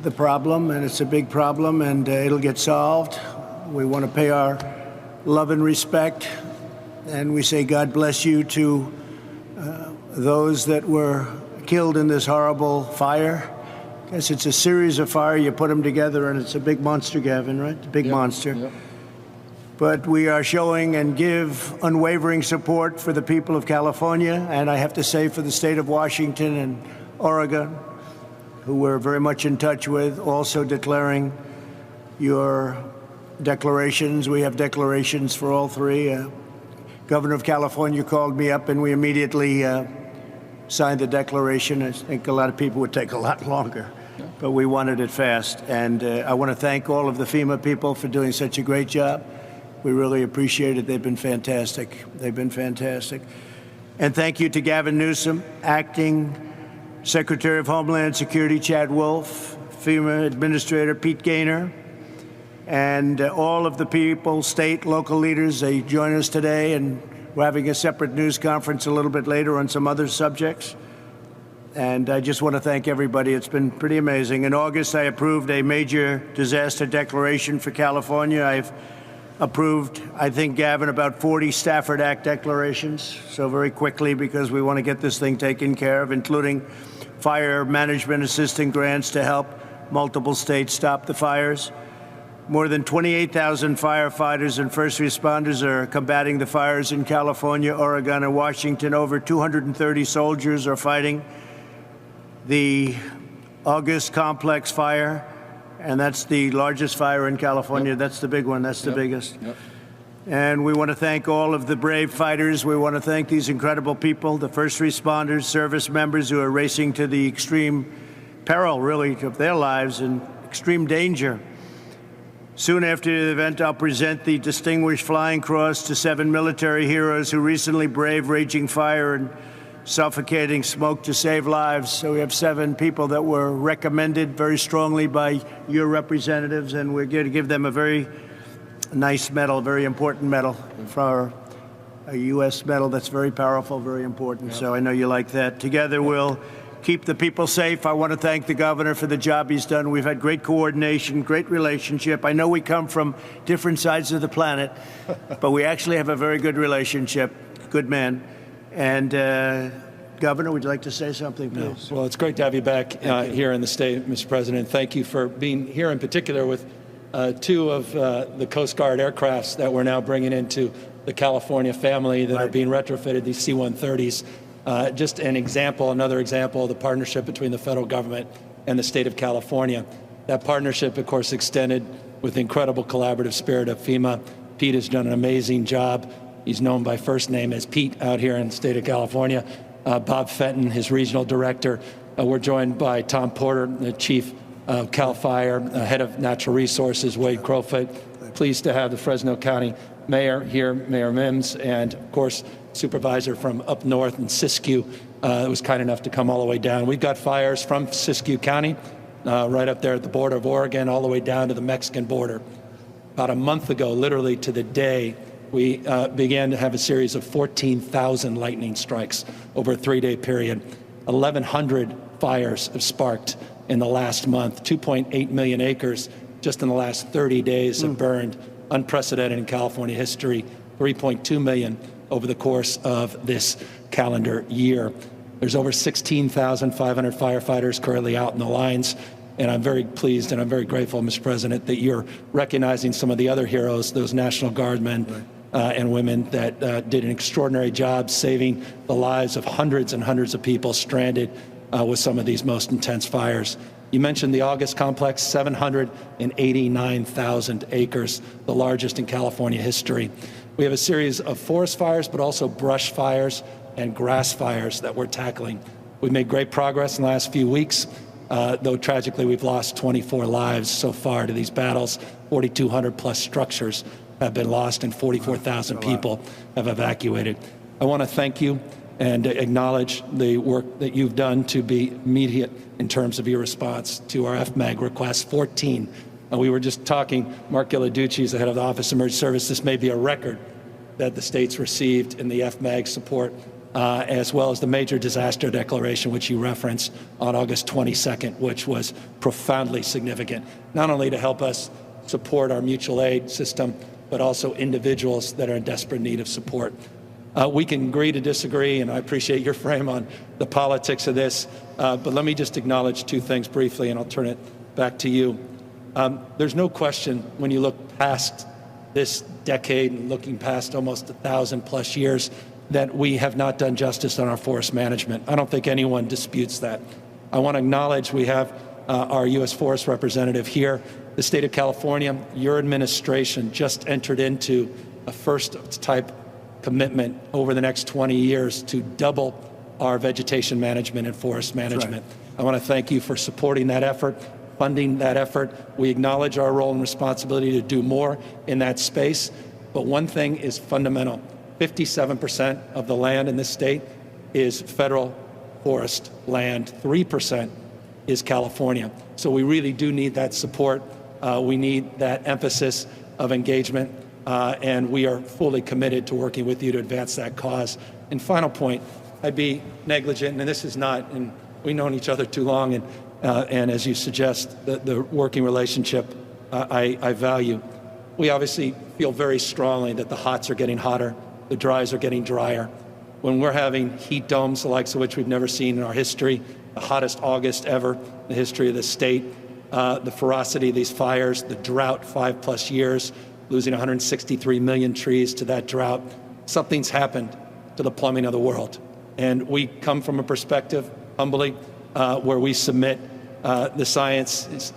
the problem, and it's a big problem, and it'll get solved. We want to pay our love and respect, and we say God bless you to those that were killed in this horrible fire. I guess it's a series of fire. You put them together, and it's a big monster, Gavin, right? A big monster. Yep. But we are showing and give unwavering support for the people of California, and I have to say for the state of Washington and Oregon, who we're very much in touch with, also declaring your declarations. We have declarations for all three. Governor of California called me up, and we immediately signed the declaration. I think a lot of people would take a lot longer, but we wanted it fast. And I want to thank all of the FEMA people for doing such a great job. We really appreciate it. They've been fantastic. They've been fantastic. And thank you to Gavin Newsom, Acting Secretary of Homeland Security Chad Wolf, FEMA Administrator Pete Gaynor, and all of the people, state, local leaders. They join us today, and we're having a separate news conference a little bit later on some other subjects. And I just want to thank everybody. It's been pretty amazing. In August, I approved a major disaster declaration for California. I've approved, I think, Gavin, about 40 Stafford Act declarations, so very quickly, because we want to get this thing taken care of, including fire management assistance grants to help multiple states stop the fires. More than 28,000 firefighters and first responders are combating the fires in California, Oregon, and Washington. Over 230 soldiers are fighting the August complex fire, and that's the largest fire in California. Yep. That's the big one. That's the biggest. Yep. And we want to thank all of the brave fighters. We want to thank these incredible people, the first responders, service members who are racing to the extreme peril, really, of their lives and extreme danger. Soon after the event, I'll present the Distinguished Flying Cross to 7 military heroes who recently braved raging fire and suffocating smoke to save lives. So we have 7 people that were recommended very strongly by your representatives, and we're going to give them a very nice medal, a very important medal, for a U.S. medal that's very powerful, very important. Yep. So I know you like that. Together we'll keep the people safe. I want to thank the governor for the job he's done. We've had great coordination, great relationship. I know we come from different sides of the planet, but we actually have a very good relationship. Good man. And Governor, would you like to say something, please? No. Well, it's great to have you back here in the state, Mr. President. Thank you for being here, in particular with 2 of the Coast Guard aircrafts that we're now bringing into the California family that are being retrofitted, these C-130s. Just an example, another example of the partnership between the federal government and the state of California. That partnership, of course, extended with the incredible collaborative spirit of FEMA. Pete has done an amazing job. He's known by first name as Pete out here in the state of California. Bob Fenton, his regional director. We're joined by Tom Porter, the chief of CAL FIRE, head of natural resources, Wade Crowfoot. Pleased to have the Fresno County mayor here, Mayor Mims, and of course, supervisor from up north in Siskiyou was kind enough to come all the way down. We've got fires from Siskiyou County, right up there at the border of Oregon, all the way down to the Mexican border. About a month ago, literally to the day, we began to have a series of 14,000 lightning strikes over a 3-day period. 1,100 fires have sparked in the last month. 2.8 million acres just in the last 30 days have burned. Unprecedented in California history. 3.2 million over the course of this calendar year. There's over 16,500 firefighters currently out in the lines. And I'm very pleased and I'm very grateful, Mr. President, that you're recognizing some of the other heroes, those National Guardmen and women that did an extraordinary job saving the lives of hundreds and hundreds of people stranded with some of these most intense fires. You mentioned the August complex, 789,000 acres, the largest in California history. We have a series of forest fires, but also brush fires and grass fires that we're tackling. We've made great progress in the last few weeks, though tragically we've lost 24 lives so far to these battles. 4,200 plus structures have been lost and 44,000 people have evacuated. I want to thank you and acknowledge the work that you've done to be immediate in terms of your response to our FMAG request 14. We were just talking, Mark Gilladucci is the head of the Office of Emergency Service. This may be a record that the state's received in the FMAG support as well as the major disaster declaration, which you referenced on August 22nd, which was profoundly significant, not only to help us support our mutual aid system, but also individuals that are in desperate need of support. We can agree to disagree, and I appreciate your frame on the politics of this, but let me just acknowledge two things briefly, and I'll turn it back to you. There's no question when you look past this decade and looking past almost 1,000+ years that we have not done justice on our forest management. I don't think anyone disputes that. I want to acknowledge we have our U.S. Forest Representative here. The state of California, your administration just entered into a first-type commitment over the next 20 years to double our vegetation management and forest management. Right. I want to thank you for supporting that effort, funding that effort. We acknowledge our role and responsibility to do more in that space, but one thing is fundamental. 57% of the land in this state is federal forest land. 3% is California. So we really do need that support. We need that emphasis of engagement, and we are fully committed to working with you to advance that cause. And final point, I'd be negligent, and this is not, and we've known each other too long, and as you suggest, the working relationship I value. We obviously feel very strongly that the hots are getting hotter, the dries are getting drier. When we're having heat domes, the likes of which we've never seen in our history, the hottest August ever in the history of the state, the ferocity of these fires, the drought, 5+ years, losing 163 million trees to that drought, something's happened to the plumbing of the world. And we come from a perspective, humbly, where we submit the science is,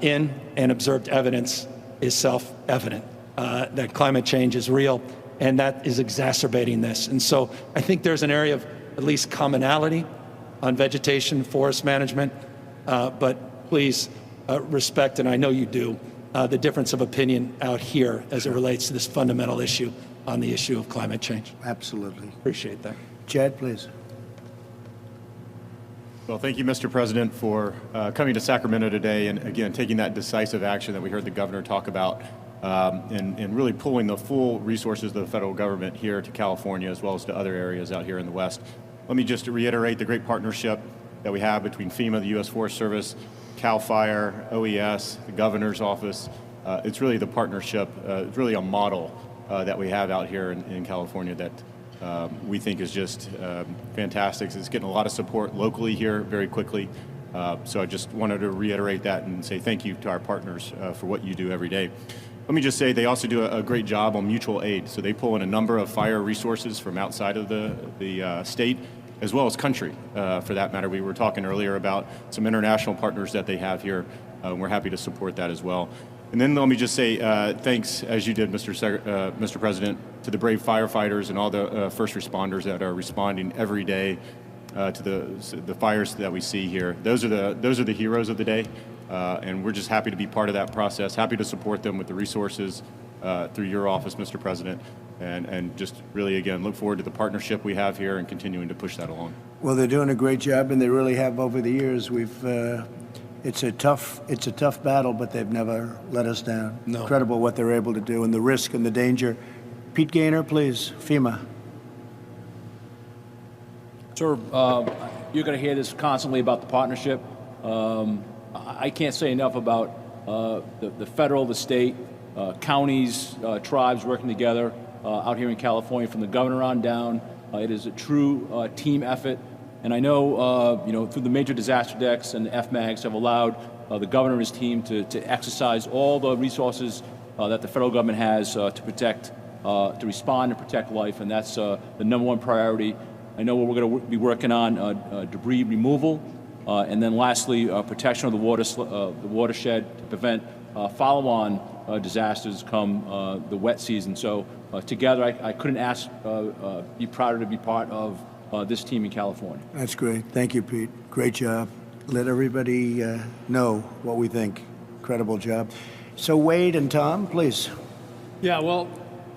in and observed evidence is self-evident, that climate change is real, and that is exacerbating this. And so I think there's an area of at least commonality on vegetation, forest management, but please respect, and I know you do, the difference of opinion out here as it relates to this fundamental issue on the issue of climate change. Absolutely. Appreciate that. Chad, please. Well, thank you, Mr. President, for coming to Sacramento today and, again, taking that decisive action that we heard the governor talk about and really pulling the full resources of the federal government here to California as well as to other areas out here in the West. Let me just reiterate the great partnership that we have between FEMA, the U.S. Forest Service, CAL FIRE, OES, the governor's office. It's really the partnership, it's really a model that we have out here in California that we think is just fantastic. It's getting a lot of support locally here very quickly. So I just wanted to reiterate that and say thank you to our partners for what you do every day. Let me just say they also do a great job on mutual aid. So they pull in a number of fire resources from outside of the state, as well as country, for that matter. We were talking earlier about some international partners that they have here. We're happy to support that as well. And then let me just say thanks, as you did, Mr. President, to the brave firefighters and all the first responders that are responding every day to the fires that we see here. Those are the heroes of the day, and we're just happy to be part of that process, happy to support them with the resources through your office, Mr. President, and just really, again, look forward to the partnership we have here and continuing to push that along. Well, they're doing a great job, and they really have over the years. It's a tough battle, but they've never let us down. No. Incredible what they're able to do, and the risk and the danger. Pete Gaynor, please, FEMA. Sir, you're going to hear this constantly about the partnership. I can't say enough about the federal, the state, counties, tribes working together out here in California from the governor on down. It is a true team effort. And I know, through the major disaster decks and the FMAGs have allowed the governor and his team to exercise all the resources that the federal government has to protect, to respond and protect life, and that's the #1 priority. I know we're going to be working on debris removal, and then lastly, protection of the watershed to prevent follow-on disasters come the wet season. So together, I couldn't be prouder to be part of this team in California. That's great. Thank you, Pete. Great job. Let everybody know what we think. Incredible job. So Wade and Tom, please. Yeah, well,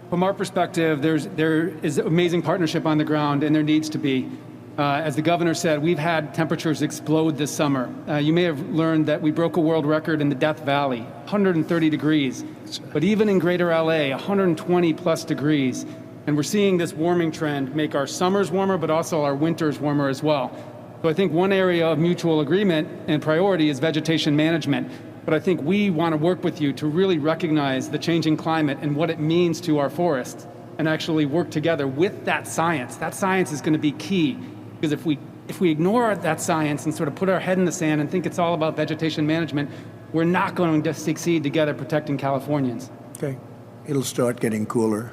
from our perspective, there is amazing partnership on the ground, and there needs to be. As the governor said, we've had temperatures explode this summer. You may have learned that we broke a world record in the Death Valley, 130 degrees. But even in greater LA, 120 plus degrees. And we're seeing this warming trend make our summers warmer, but also our winters warmer as well. So I think one area of mutual agreement and priority is vegetation management. But I think we want to work with you to really recognize the changing climate and what it means to our forests and actually work together with that science. That science is going to be key, because if we ignore that science and sort of put our head in the sand and think it's all about vegetation management, we're not going to succeed together protecting Californians. Okay. It'll start getting cooler.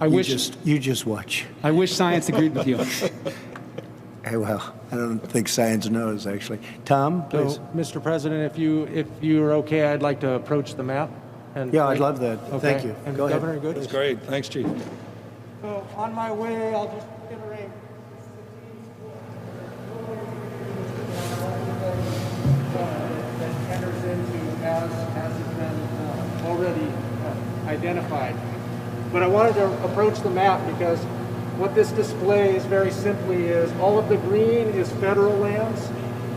You just watch. I wish science agreed with you. Hey, well, I don't think science knows, actually. Tom, please. So, Mr. President, if you're okay, I'd like to approach the map. And Yeah, I'd love that. Okay. Thank you. And Go ahead. Governor, good? That's great. Thanks, Chief. So on my way, I'll just iterate. That enters into as has been already identified. But I wanted to approach the map because what this displays very simply is all of the green is federal lands,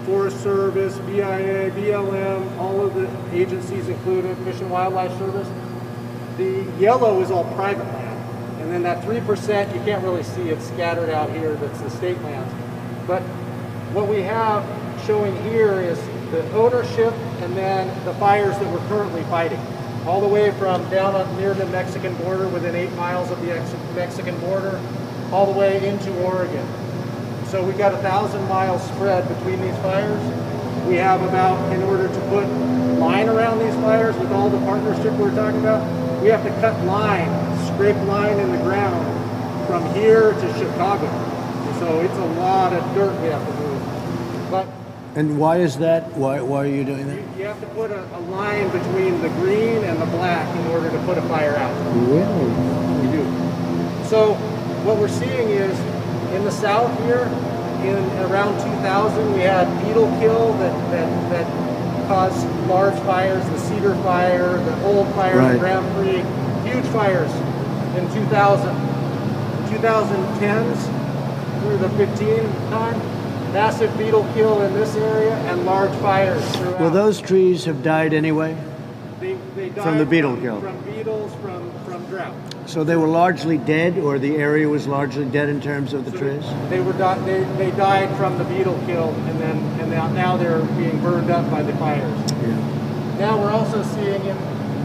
Forest Service, BIA, BLM, all of the agencies included, Fish and Wildlife Service. The yellow is all private land. And then that 3%, you can't really see, it's scattered out here, that's the state lands. But what we have showing here is the ownership and then the fires that we're currently fighting. All the way from down near the Mexican border, within 8 miles of the Mexican border, all the way into Oregon. So we've got 1,000 miles spread between these fires. We have about, in order to put line around these fires with all the partnership we're talking about, we have to cut line, scrape line in the ground from here to Chicago. So it's a lot of dirt we have to move. But And why is that? Why are you doing that? you have to put a line between the green and the black in order to put a fire out. Really? We do. So what we're seeing is in the south here, in around 2000, we had beetle kill that caused large fires, the Cedar Fire, the old fire in Grand Prix, huge fires in 2000. 2010s through the 15 time, massive beetle kill in this area and large fires throughout. Well, those trees have died anyway, They died from the beetle kill. From beetles, from drought. so they were largely dead, or the area was largely dead in terms of the trees? They died from the beetle kill, and now they're being burned up by the fires. Yeah. Now we're also seeing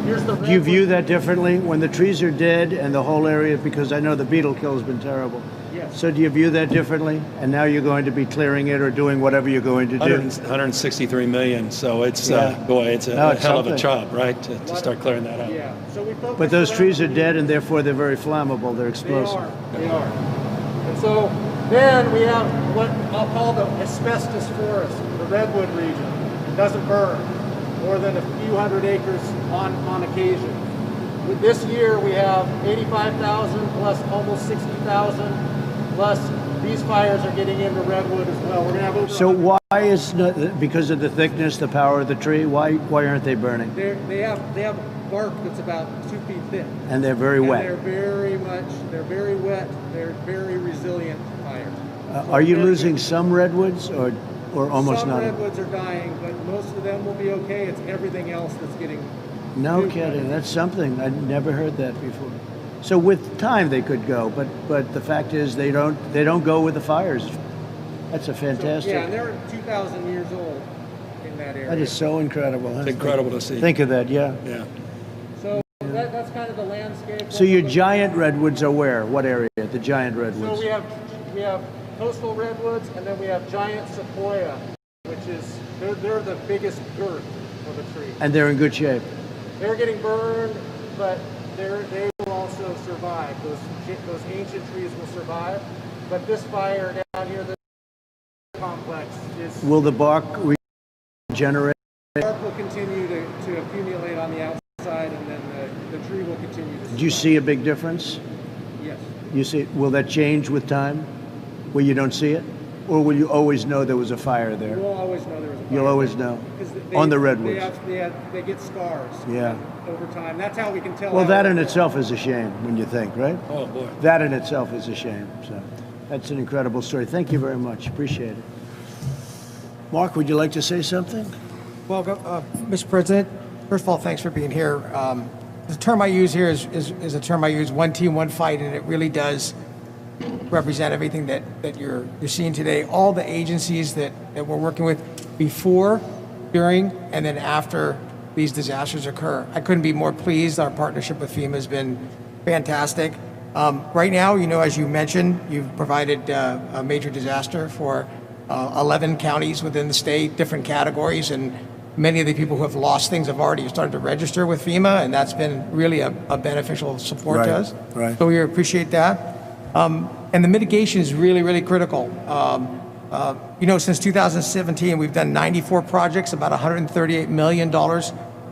here's the. Do you view that differently when the trees are dead and the whole area? Because I know the beetle kill has been terrible. Yes. So do you view that differently? And now you're going to be clearing it or doing whatever you're going to do? 163 million. So it's, boy, it's a No, it's hell of a something. job, right, to start clearing that out. Yeah. So we focus But those around- trees are dead, and therefore they're very flammable. They're explosive. They are. And so then we have what I'll call the asbestos forest, the redwood region. It doesn't burn more than a few hundred acres on occasion. With this year we have 85,000 plus almost 60,000 plus these fires are getting into redwood as well. We're going to have over. So why is not, because of the thickness, the power of the tree? Why aren't they burning? They have bark that's about 2 feet thick. And they're very And wet. they're very wet. They're very resilient to fire. So Are you very losing good. some redwoods or almost Some none? redwoods are dying, but most of them will be okay. It's everything else that's getting. No nuked. kidding. That's something. I'd never heard that before. So with time they could go, but the fact is they don't go with the fires. That's a fantastic. Yeah, and they're 2,000 years old in that area. That is so incredible. Huh? It's incredible to see. Think of that, yeah. Yeah. So that's kind of the landscape. So your giant redwoods are where? What area? The giant So redwoods. we have coastal redwoods, and then we have giant sequoia, which is they're the biggest girth of a tree. And they're in good shape. They're getting burned, but they will also survive. Those ancient trees will survive. But this fire down here, this complex is. Will the bark regenerate? The bark will continue to accumulate on the outside, and then the tree will continue to survive. Do you see a big difference? Yes. You see, will that change with time, where you don't see it, or will you always know there was a fire there? We'll always know there was a fire. You'll always know. 'Cause On the redwoods. They get scars. Yeah. Over time. That's how we can tell. Well, how that old in they are. itself is a shame when you think, right? Oh, boy. That in itself is a shame. So that's an incredible story. Thank you very much. Appreciate it. Mark, would you like to say something? Well, Mr. President, first of all, thanks for being here. the term I use here is a term I use, one team, one fight, and it really does represent everything that you're seeing today. All the agencies that we're working with before, during, and then after these disasters occur. I couldn't be more pleased. Our partnership with FEMA has been fantastic. Right now, as you mentioned, you've provided a major disaster for 11 counties within the state, different categories, and many of the people who have lost things have already started to register with FEMA, and that's been really a beneficial support to us. Right. So we appreciate that. And the mitigation is really, really critical. Since 2017, we've done 94 projects, about $138 million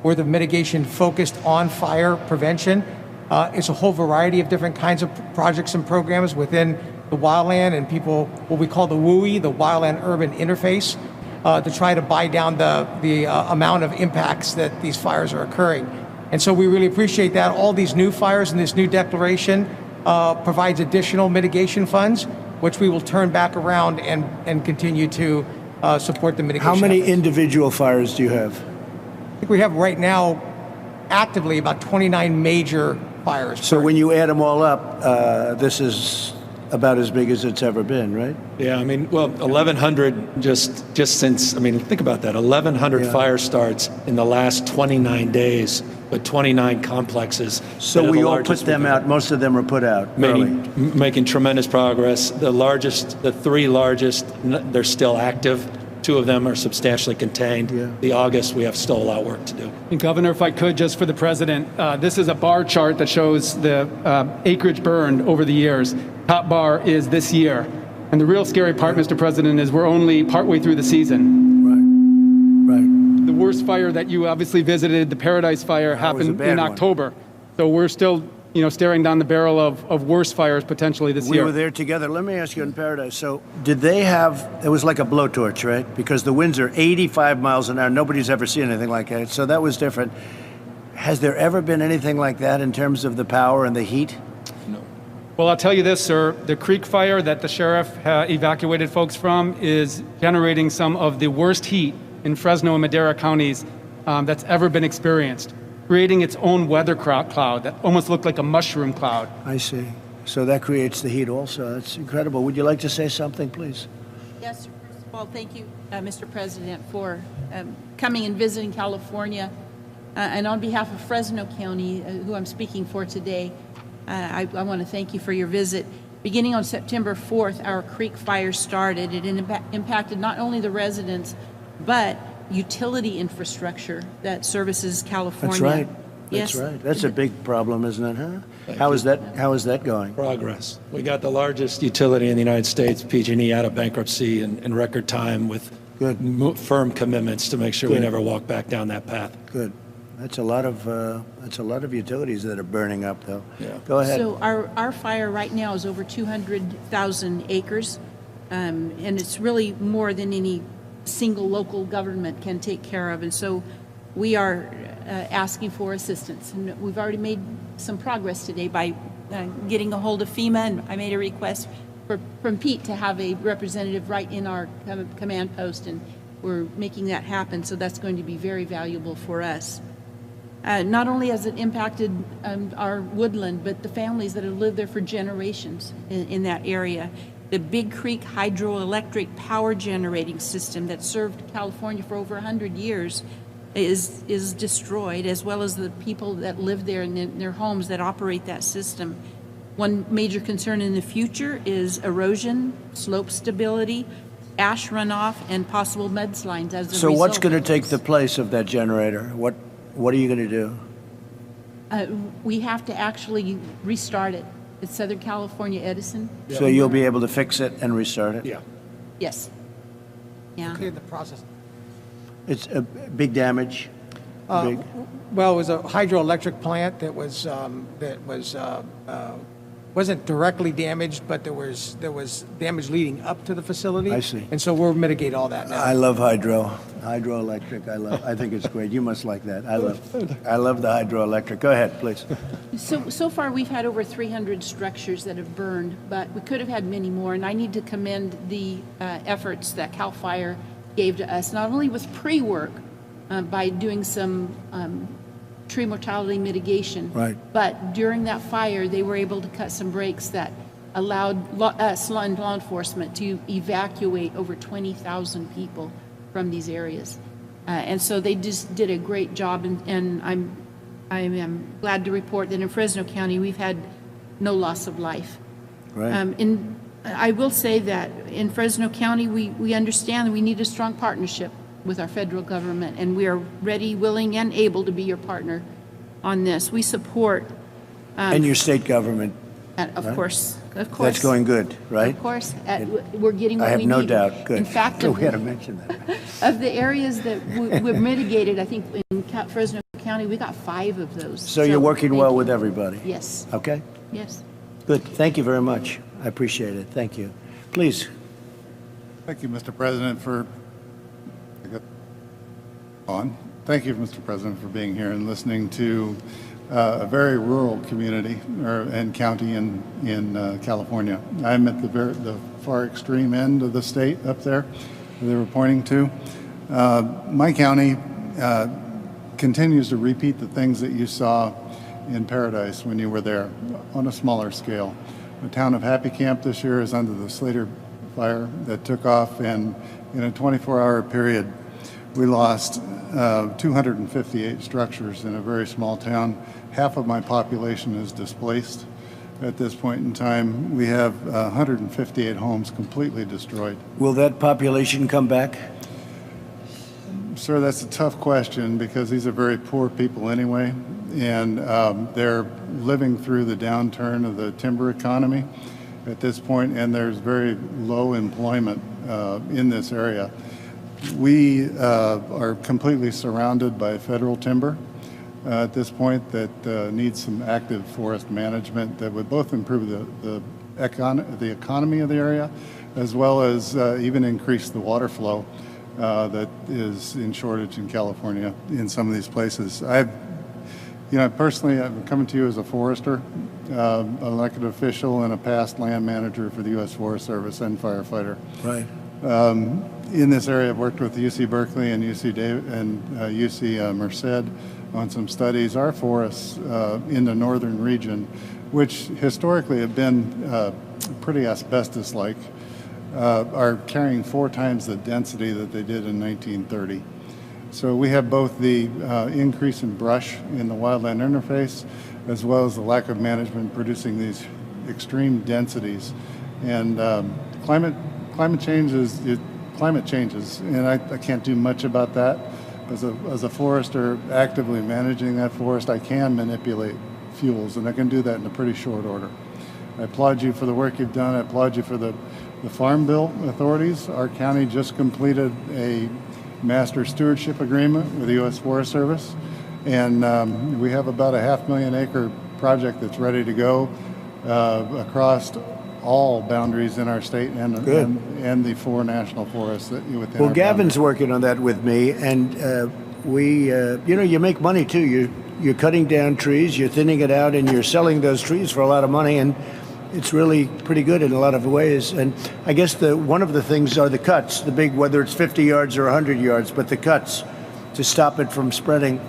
worth of mitigation focused on fire prevention. It's a whole variety of different kinds of projects and programs within the wildland and what we call the WUI, the Wildland Urban Interface, to try to buy down the amount of impacts that these fires are occurring. And so we really appreciate that. All these new fires and this new declaration provides additional mitigation funds, which we will turn back around and continue to support the mitigation How many efforts. individual fires do you have? I think we have right now actively about 29 major fires. So when you add them all up, this is about as big as it's ever been, right? Yeah, 1,100 just since, think about that, 1,100 fire starts in the last 29 days, but 29 complexes. So we all put them out, most of them are put out early. Making tremendous progress. The three largest, they're still active. Two of them are substantially contained. Yeah. The August, we have still a lot of work to do. And Governor, if I could, just for the president, this is a bar chart that shows the acreage burned over the years. Top bar is this year. And the real scary part, Mr. President, is we're only partway through the season. Right. The worst fire that you obviously visited, the Paradise Fire, happened in October. So we're still, staring down the barrel of worse fires potentially this year. We were there together. Let me ask you in Paradise. So did they have, it was like a blowtorch, right? Because the winds are 85 miles an hour. Nobody's ever seen anything like that. So that was different. Has there ever been anything like that in terms of the power and the heat? No. Well, I'll tell you this, sir. The Creek Fire that the sheriff evacuated folks from is generating some of the worst heat in Fresno and Madera counties that's ever been experienced, creating its own weather cloud that almost looked like a mushroom cloud. I see. So that creates the heat also. That's incredible. Would you like to say something, please? Yes, sir. First of all, thank you, Mr. President, for coming and visiting California. And on behalf of Fresno County, who I'm speaking for today, I want to thank you for your visit. Beginning on September 4th, our Creek Fire started. It impacted not only the residents, but utility infrastructure that services California. That's right. Yes. That's right. That's a big problem, isn't it, huh? How is that going? Progress. We got the largest utility in the United States, PG&E, out of bankruptcy in record time with firm commitments to make sure we never walk back down that path. Good. That's a lot of utilities that are burning up, though. Yeah. Go ahead. So our fire right now is over 200,000 acres, and it's really more than any single local government can take care of. And so we are asking for assistance. And we've already made some progress today by getting a hold of FEMA, and I made a request from Pete to have a representative right in our command post, and we're making that happen. So that's going to be very valuable for us. Not only has it impacted our woodland, but the families that have lived there for generations in that area. The Big Creek hydroelectric power generating system that served California for over 100 years is destroyed, as well as the people that live there in their homes that operate that system. One major concern in the future is erosion, slope stability, ash runoff, and possible mudslides as a result. So what's going to take the place of that generator? What are you going to do? We have to actually restart it. It's Southern California Edison. So you'll be able to fix it and restart it? Yeah. Yes. Yeah. Clear the process. It's a big damage? Big. Well, it was a hydroelectric plant that wasn't directly damaged, but there was damage leading up to the facility. I see. And so we'll mitigate all that now. I love hydroelectric. I think it's great. You must like that. I love the hydroelectric. Go ahead, please. So far we've had over 300 structures that have burned, but we could have had many more, and I need to commend the efforts that CAL FIRE gave to us, not only with pre-work by doing some tree mortality mitigation. Right. But during that fire, they were able to cut some breaks that allowed us, law enforcement, to evacuate over 20,000 people from these areas. And so they just did a great job, and I am glad to report that in Fresno County, we've had no loss of life. Right. I will say that in Fresno County, we understand that we need a strong partnership with our federal government, and we are ready, willing, and able to be your partner on this. We support. And your state government. And of right? course. That's going good, right? Of course. We're getting what we need. I have no doubt. Good. In fact, we had to mention that. Of the areas that we've mitigated, I think in Fresno County, we got 5 of those. So you're working well with everybody? Yes. Okay. Yes. Good. Thank you very much. I appreciate it. Thank you. Please. Thank you, Mr. President, Thank you, Mr. President, for being here and listening to a very rural community and county in California. I'm at the far extreme end of the state up there they were pointing to. My county continues to repeat the things that you saw in Paradise when you were there on a smaller scale. The town of Happy Camp this year is under the Slater fire that took off, and in a 24-hour period, we lost 258 structures in a very small town. Half of my population is displaced at this point in time. We have 158 homes completely destroyed. Will that population come back? Sir, that's a tough question because these are very poor people anyway, and they're living through the downturn of the timber economy at this point, and there's very low employment in this area. We are completely surrounded by federal timber at this point that needs some active forest management that would both improve the economy of the area as well as even increase the water flow that is in shortage in California in some of these places. Personally, I'm coming to you as a forester, elected official, and a past land manager for the U.S. Forest Service and firefighter. Right. In this area, I've worked with UC Berkeley and UC Merced on some studies. Our forests in the northern region, which historically have been pretty asbestos-like, are carrying 4 times the density that they did in 1930. So we have both the increase in brush in the wildland interface as well as the lack of management producing these extreme densities. And climate changes, and I can't do much about that. As a forester actively managing that forest, I can manipulate fuels, and I can do that in a pretty short order. I applaud you for the work you've done. I applaud you for the Farm Bill authorities. Our county just completed a master stewardship agreement with the U.S. Forest Service, and we have about a 500,000 acre project that's ready to go across all boundaries in our state and the 4 national forests that you within. Well, Gavin's working on that with me, and you make money too. You're cutting down trees, you're thinning it out, and you're selling those trees for a lot of money, and it's really pretty good in a lot of ways. And I guess one of the things are the cuts, the big, whether it's 50 yards or 100 yards, but the cuts to stop it from spreading.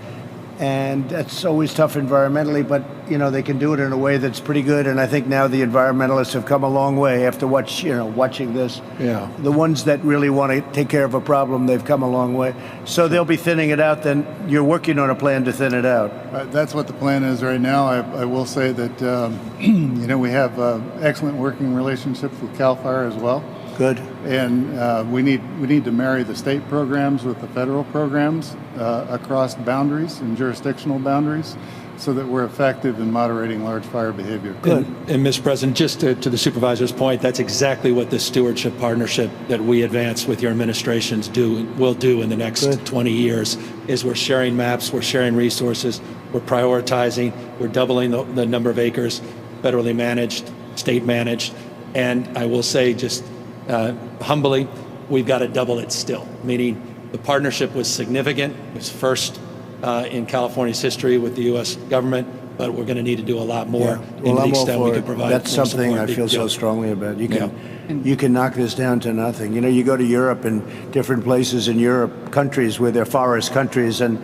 And that's always tough environmentally, but they can do it in a way that's pretty good. And I think now the environmentalists have come a long way after watching this. Yeah. The ones that really want to take care of a problem, they've come a long way. So they'll be thinning it out. Then you're working on a plan to thin it out. That's what the plan is right now. I will say that we have excellent working relationships with CAL FIRE as well. Good. And we need to marry the state programs with the federal programs across boundaries and jurisdictional boundaries so that we're effective in moderating large fire behavior. Good. And Mr. President, just to the supervisor's point, that's exactly what the stewardship partnership that we advance with your administrations will do in the next 20 years, is we're sharing maps, we're sharing resources, we're prioritizing, we're doubling the number of acres federally managed, state managed, and I will say just humbly, we've got to double it still, meaning the partnership was significant. It was first in California's history with the U.S. government, but we're going to need to do a lot more Well, the I'm all extent we for can it. provide. That's more something support. I feel Big so deal. strongly about. You can knock this down to nothing. You go to Europe and different places in Europe, countries where they're forest countries, and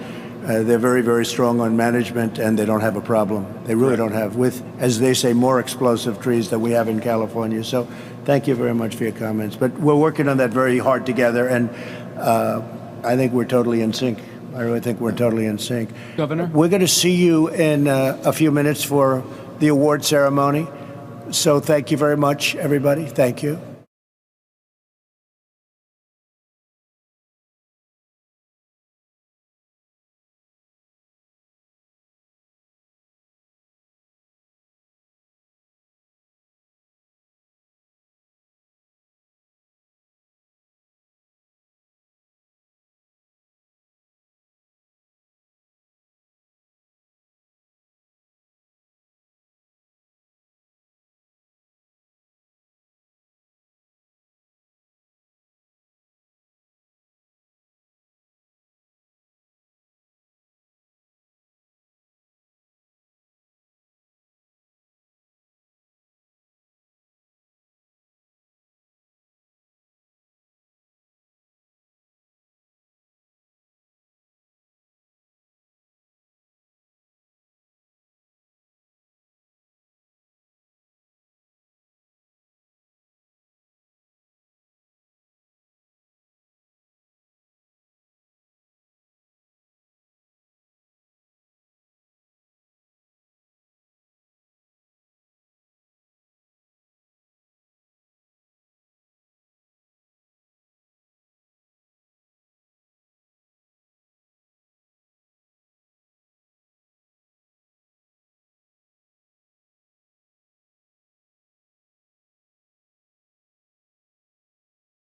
They're very, very strong on management, and they don't have a problem. They really don't have, with, as they say, more explosive trees than we have in California. So thank you very much for your comments. But we're working on that very hard together, and I think we're totally in sync. I really think we're totally in sync. Governor? We're going to see you in a few minutes for the award ceremony. So thank you very much, everybody. Thank you.